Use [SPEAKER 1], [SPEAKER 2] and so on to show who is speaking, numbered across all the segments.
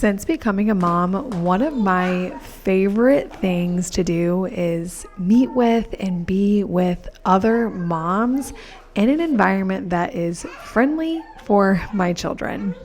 [SPEAKER 1] Since becoming a mom, one of my favorite things to do is meet with and be with other moms in an environment that is friendly for my children.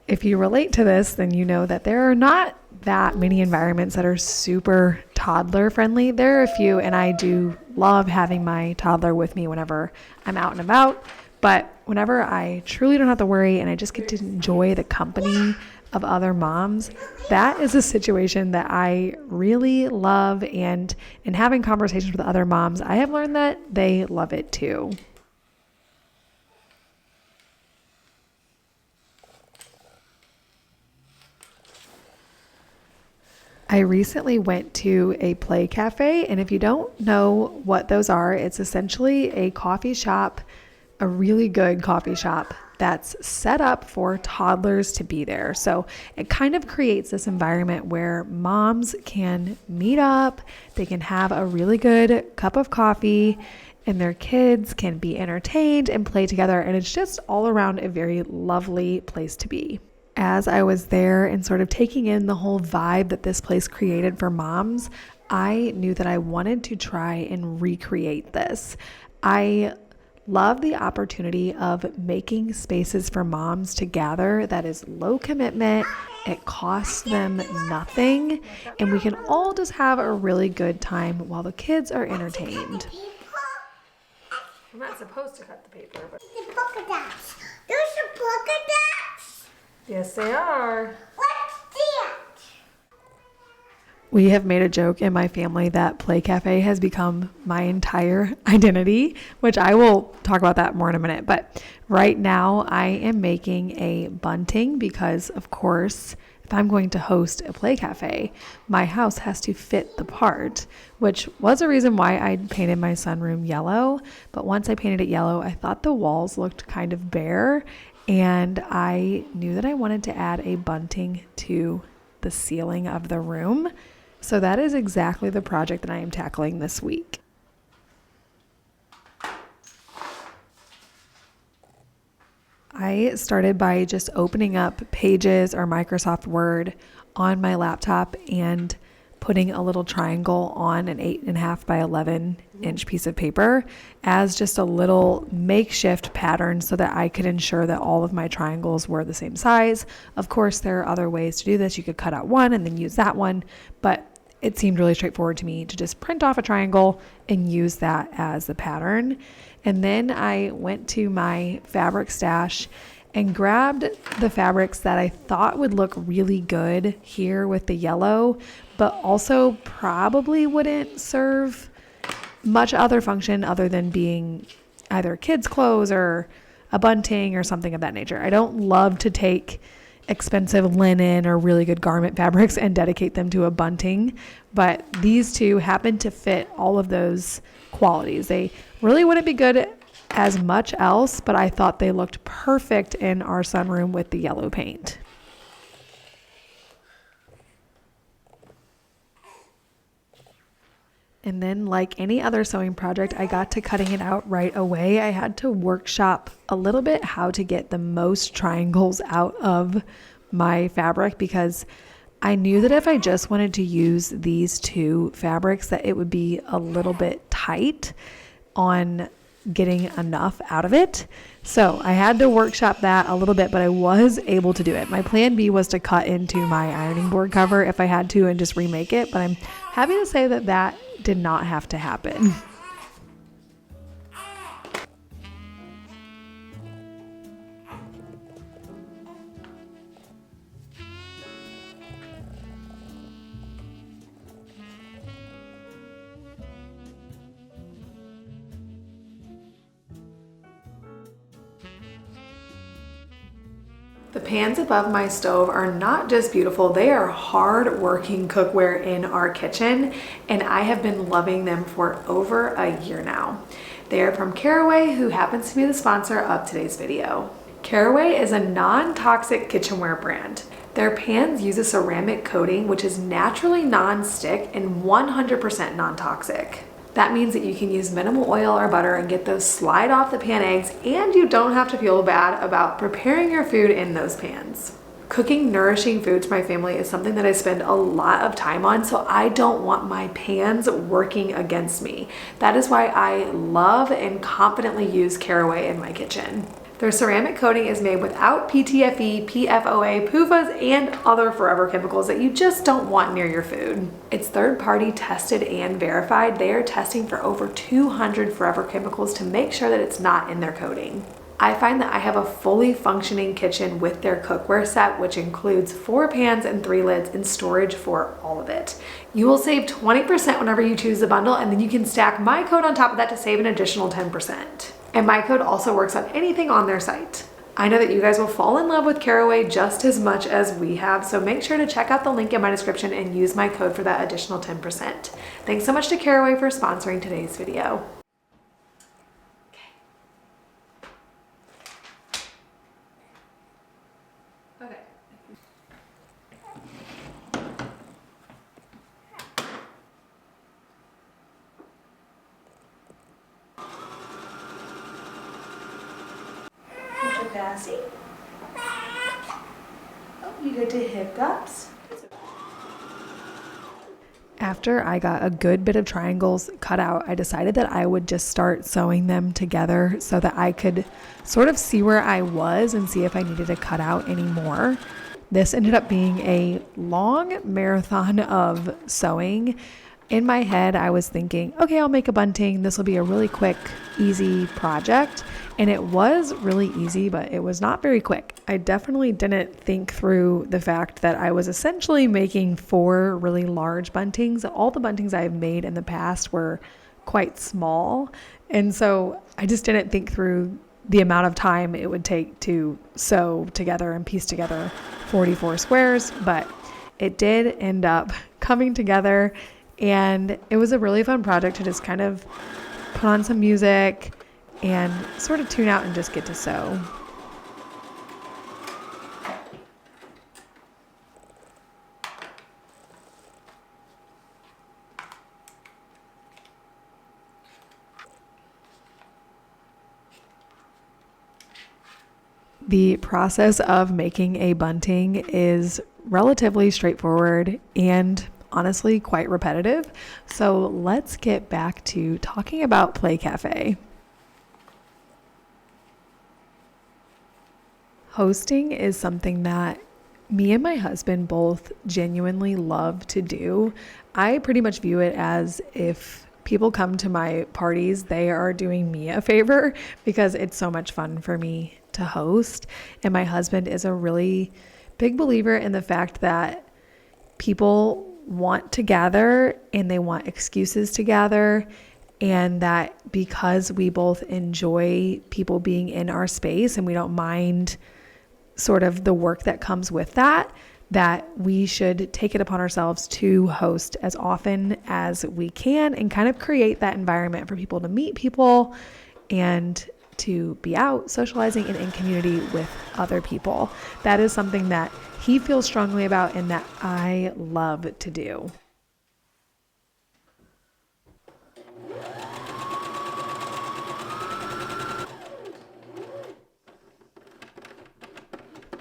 [SPEAKER 1] If you relate to this, then you know that there are not that many environments that are super toddler friendly. There are a few, and I do love having my toddler with me whenever I'm out and about. But whenever I truly don't have to worry and I just get to enjoy the company of other moms, that is a situation that I really love. And in having conversations with other moms, I have learned that they love it too. I recently went to a play cafe, and if you don't know what those are, it's essentially a coffee shop, a really good coffee shop that's set up for toddlers to be there. So it kind of creates this environment where moms can meet up, they can have a really good cup of coffee, and their kids can be entertained and play together. And it's just all around a very lovely place to be. As I was there and sort of taking in the whole vibe that this place created for moms, I knew that I wanted to try and recreate this. I love the opportunity of making spaces for moms to gather that is low commitment. It costs them nothing, and we can all just have a really good time while the kids are entertained.
[SPEAKER 2] I'm not supposed to cut the paper, but
[SPEAKER 3] The polka dots. There's a polka dots.
[SPEAKER 2] yes, they are.
[SPEAKER 3] What's that?
[SPEAKER 1] We have made a joke in my family that Play Cafe has become my entire identity, which I will talk about that more in a minute. But right now I am making a bunting because, of course, if I'm going to host a Play Cafe, my house has to fit the part, which was a reason why I painted my sunroom yellow. But once I painted it yellow, I thought the walls looked kind of bare, and I knew that I wanted to add a bunting to the ceiling of the room. So that is exactly the project that I am tackling this week. I started by just opening up Pages or Microsoft Word on my laptop and putting a little triangle on an 8.5 by 11 inch piece of paper as just a little makeshift pattern so that I could ensure that all of my triangles were the same size. Of course, there are other ways to do this. You could cut out one and then use that one, but it seemed really straightforward to me to just print off a triangle and use that as the pattern. And then I went to my fabric stash and grabbed the fabrics that I thought would look really good here with the yellow, but also probably wouldn't serve much other function other than being either kids' clothes or a bunting or something of that nature. I don't love to take expensive linen or really good garment fabrics and dedicate them to a bunting, but these two happen to fit all of those qualities. They really wouldn't be good as much else, but I thought they looked perfect in our sunroom with the yellow paint. And then, like any other sewing project, I got to cutting it out right away. I had to workshop a little bit how to get the most triangles out of my fabric because I knew that if I just wanted to use these two fabrics, that it would be a little bit tight on getting enough out of it. So I had to workshop that a little bit, but I was able to do it. My plan B was to cut into my ironing board cover if I had to and just remake it, but I'm happy to say that that did not have to happen. The pans above my stove are not just beautiful, they are hard-working cookware in our kitchen, and I have been loving them for over a year now. They are from Caraway, who happens to be the sponsor of today's video. Caraway is a non-toxic kitchenware brand. Their pans use a ceramic coating which is naturally non-stick and 100% non-toxic. That means that you can use minimal oil or butter and get those slide off the pan eggs, and you don't have to feel bad about preparing your food in those pans. Cooking nourishing foods for my family is something that I spend a lot of time on, so I don't want my pans working against me. That is why I love and confidently use Caraway in my kitchen. Their ceramic coating is made without PTFE, PFOA, PUFAs, and other forever chemicals that you just don't want near your food. It's third-party tested and verified. They are testing for over 200 forever chemicals to make sure that it's not in their coating. I find that I have a fully functioning kitchen with their cookware set, which includes 4 pans and 3 lids and storage for all of it. You will save 20% whenever you choose the bundle, and then you can stack my code on top of that to save an additional 10%. And my code also works on anything on their site. I know that you guys will fall in love with Caraway just as much as we have, so make sure to check out the link in my description and use my code for that additional 10%. Thanks so much to Caraway for sponsoring today's video. Okay. Dassy. Oh, you get to hiccups. After I got a good bit of triangles cut out, I decided that I would just start sewing them together so that I could sort of see where I was and see if I needed to cut out any more. This ended up being a long marathon of sewing. In my head, I was thinking, okay, I'll make a bunting. This will be a really quick, easy project. And it was really easy, but it was not very quick. I definitely didn't think through the fact that I was essentially making 4 really large buntings. All the buntings I've made in the past were quite small. And so I just didn't think through the amount of time it would take to sew together and piece together 44 squares. But it did end up coming together. And it was a really fun project to just kind of put on some music and sort of tune out and just get to sew. The process of making a bunting is relatively straightforward and honestly quite repetitive. So let's get back to talking about Play Cafe. Hosting is something that me and my husband both genuinely love to do. I pretty much view it as if people come to my parties, they are doing me a favor because it's so much fun for me to host. And my husband is a really big believer in the fact that people want to gather and they want excuses to gather, and that because we both enjoy people being in our space and we don't mind sort of the work that comes with that, that we should take it upon ourselves to host as often as we can and kind of create that environment for people to meet people and to be out socializing and in community with other people. That is something that he feels strongly about and that I love to do.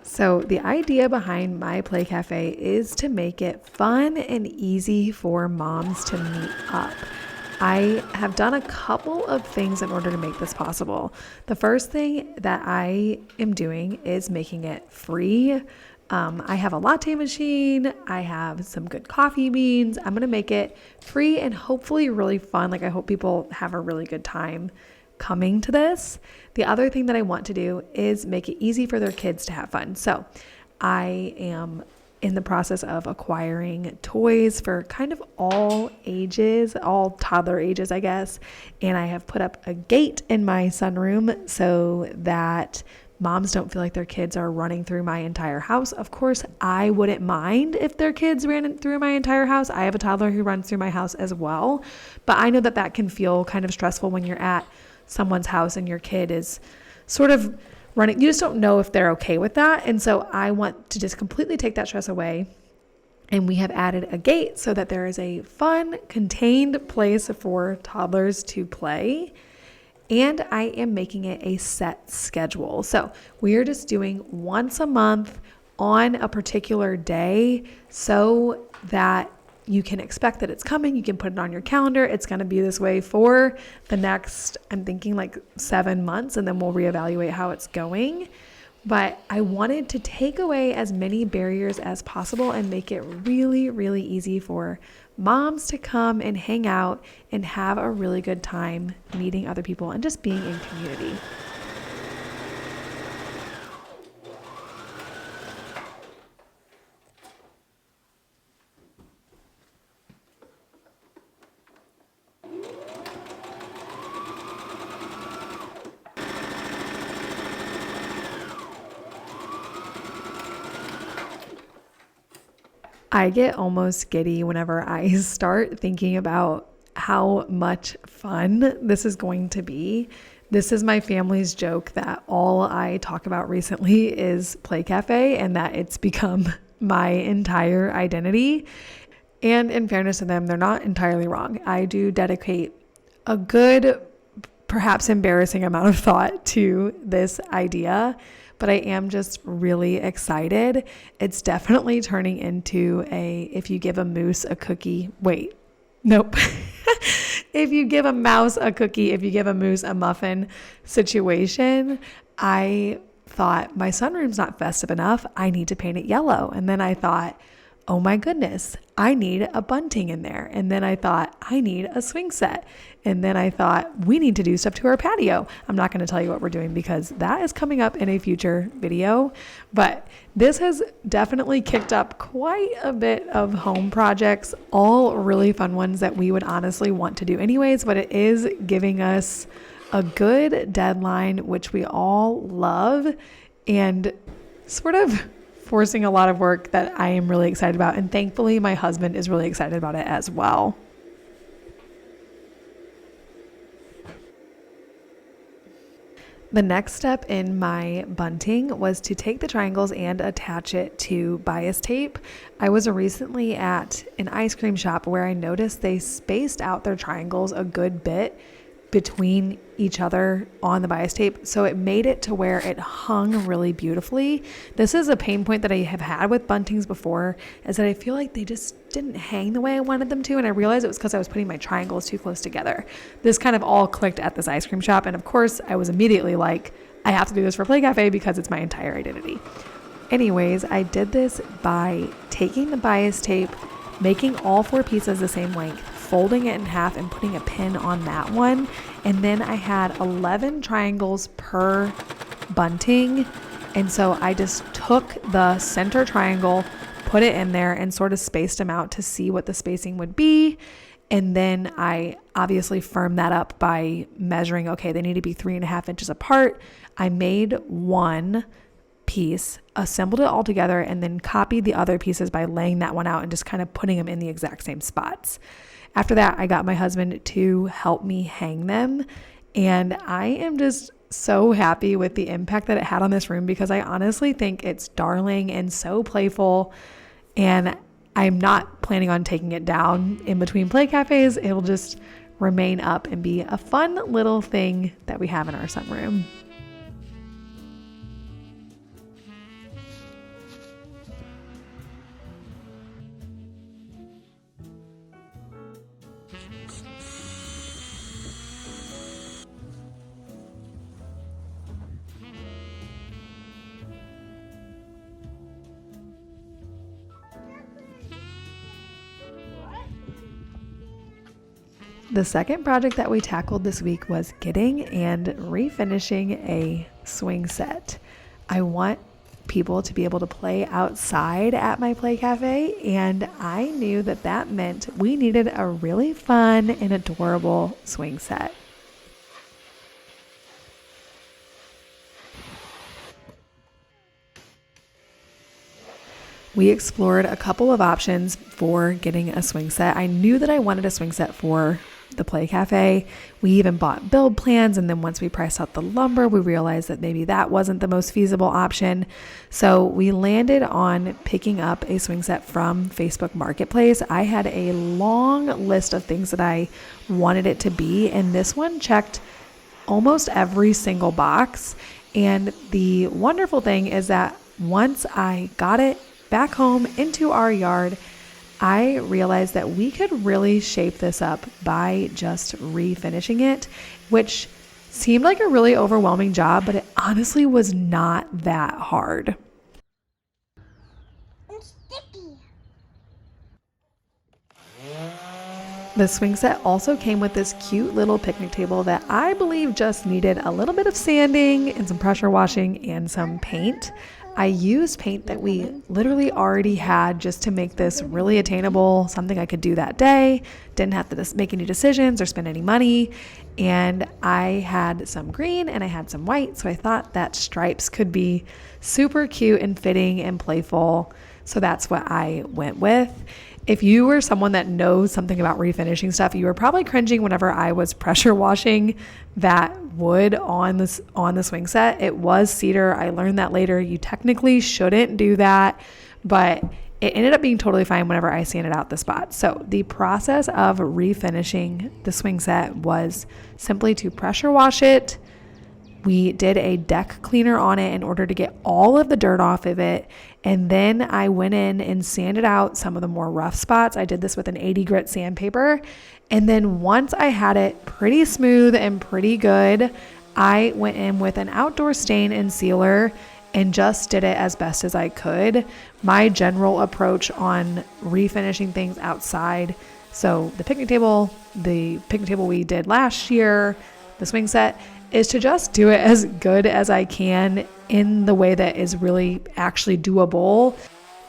[SPEAKER 1] So the idea behind my Play Cafe is to make it fun and easy for moms to meet up. I have done a couple of things in order to make this possible. The first thing that I am doing is making it free. I have a latte machine. I have some good coffee beans. I'm going to make it free and hopefully really fun. Like, I hope people have a really good time coming to this. The other thing that I want to do is make it easy for their kids to have fun. So I am in the process of acquiring toys for kind of all ages, all toddler ages, I guess. And I have put up a gate in my sunroom so that moms don't feel like their kids are running through my entire house. Of course, I wouldn't mind if their kids ran through my entire house. I have a toddler who runs through my house as well. But I know that that can feel kind of stressful when you're at someone's house and your kid is sort of running. You just don't know if they're okay with that. And so I want to just completely take that stress away. And we have added a gate so that there is a fun, contained place for toddlers to play. And I am making it a set schedule. So we are just doing once a month on a particular day so that you can expect that it's coming. You can put it on your calendar. It's going to be this way for the next, I'm thinking like 7 months, and then we'll reevaluate how it's going. But I wanted to take away as many barriers as possible and make it really, really easy for moms to come and hang out and have a really good time meeting other people and just being in community. I get almost giddy whenever I start thinking about how much fun this is going to be. This is my family's joke that all I talk about recently is Play Cafe and that it's become my entire identity. And in fairness to them, they're not entirely wrong. I do dedicate a good, perhaps embarrassing amount of thought to this idea, but I am just really excited. It's definitely turning into if you give a moose a cookie, nope. If you give a mouse a cookie, if you give a moose a muffin situation. I thought my sunroom's not festive enough. I need to paint it yellow. And then I thought, oh my goodness, I need a bunting in there. And then I thought, I need a swing set. And then I thought, we need to do stuff to our patio. I'm not going to tell you what we're doing because that is coming up in a future video. But this has definitely kicked up quite a bit of home projects, all really fun ones that we would honestly want to do anyways. But it is giving us a good deadline, which we all love, and sort of forcing a lot of work that I am really excited about. And thankfully, my husband is really excited about it as well. The next step in my bunting was to take the triangles and attach it to bias tape. I was recently at an ice cream shop where I noticed they spaced out their triangles a good bit between each other on the bias tape, so it made it to where it hung really beautifully. This is a pain point that I have had with buntings before, is that I feel like they just didn't hang the way I wanted them to, and I realized it was because I was putting my triangles too close together. This kind of all clicked at this ice cream shop, and of course I was immediately like, I have to do this for Play Cafe because it's my entire identity. Anyways, I did this by taking the bias tape, making all 4 pieces the same length, folding it in half and putting a pin on that one. And then I had 11 triangles per bunting. And so I just took the center triangle, put it in there and sort of spaced them out to see what the spacing would be. And then I obviously firmed that up by measuring, okay, they need to be 3.5 inches apart. I made one piece, assembled it all together, and then copied the other pieces by laying that one out and just kind of putting them in the exact same spots. After that, I got my husband to help me hang them, and I am just so happy with the impact that it had on this room because I honestly think it's darling and so playful, and I'm not planning on taking it down in between Play Cafes. It'll just remain up and be a fun little thing that we have in our sunroom. The second project that we tackled this week was getting and refinishing a swing set. I want people to be able to play outside at my Play Cafe, and I knew that that meant we needed a really fun and adorable swing set. We explored a couple of options for getting a swing set. I knew that I wanted a swing set for the Play Cafe. We even bought build plans, and then once we priced out the lumber, we realized that maybe that wasn't the most feasible option. So we landed on picking up a swing set from Facebook Marketplace. I had a long list of things that I wanted it to be, and this one checked almost every single box. And the wonderful thing is that once I got it back home into our yard, I realized that we could really shape this up by just refinishing it, which seemed like a really overwhelming job, but it honestly was not that hard.
[SPEAKER 3] It's sticky.
[SPEAKER 1] The swing set also came with this cute little picnic table that I believe just needed a little bit of sanding and some pressure washing and some paint. I used paint that we literally already had just to make this really attainable, something I could do that day, didn't have to make any decisions or spend any money. And I had some green and I had some white, so I thought that stripes could be super cute and fitting and playful. So that's what I went with. If you were someone that knows something about refinishing stuff, you were probably cringing whenever I was pressure washing that wood on the swing set. It was cedar. I learned that later. You technically shouldn't do that, but it ended up being totally fine whenever I sanded out the spots. So the process of refinishing the swing set was simply to pressure wash it. We did a deck cleaner on it in order to get all of the dirt off of it. And then I went in and sanded out some of the more rough spots. I did this with an 80 grit sandpaper. And then once I had it pretty smooth and pretty good, I went in with an outdoor stain and sealer and just did it as best as I could. My general approach on refinishing things outside, so the picnic table we did last year, the swing set, is to just do it as good as I can in the way that is really actually doable.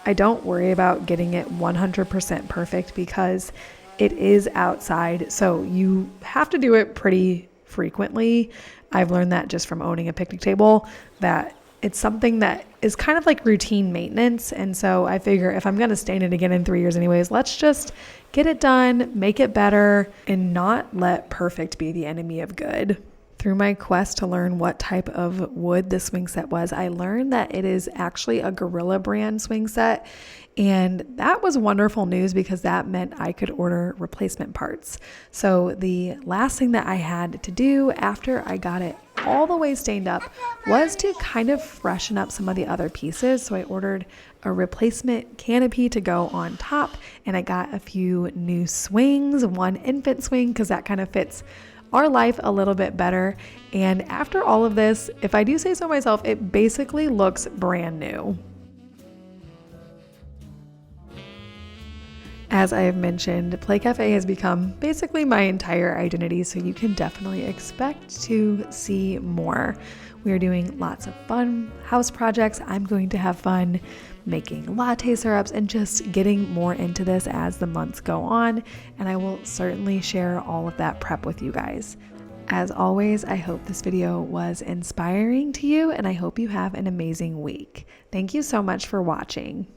[SPEAKER 1] I don't worry about getting it 100% perfect because it is outside, so you have to do it pretty frequently. I've learned that just from owning a picnic table, that it's something that is kind of like routine maintenance. And so I figure if I'm going to stain it again in 3 years anyways, let's just get it done, make it better, and not let perfect be the enemy of good. Through my quest to learn what type of wood the swing set was, I learned that it is actually a Gorilla brand swing set. And that was wonderful news because that meant I could order replacement parts. So the last thing that I had to do after I got it all the way stained up was to kind of freshen up some of the other pieces. So I ordered a replacement canopy to go on top, and I got a few new swings, one infant swing because that kind of fits our life a little bit better. And after all of this, if I do say so myself, it basically looks brand new. As I have mentioned, Play Cafe has become basically my entire identity, so you can definitely expect to see more. We are doing lots of fun house projects. I'm going to have fun making latte syrups and just getting more into this as the months go on, and I will certainly share all of that prep with you guys. As always, I hope this video was inspiring to you, and I hope you have an amazing week. Thank you so much for watching.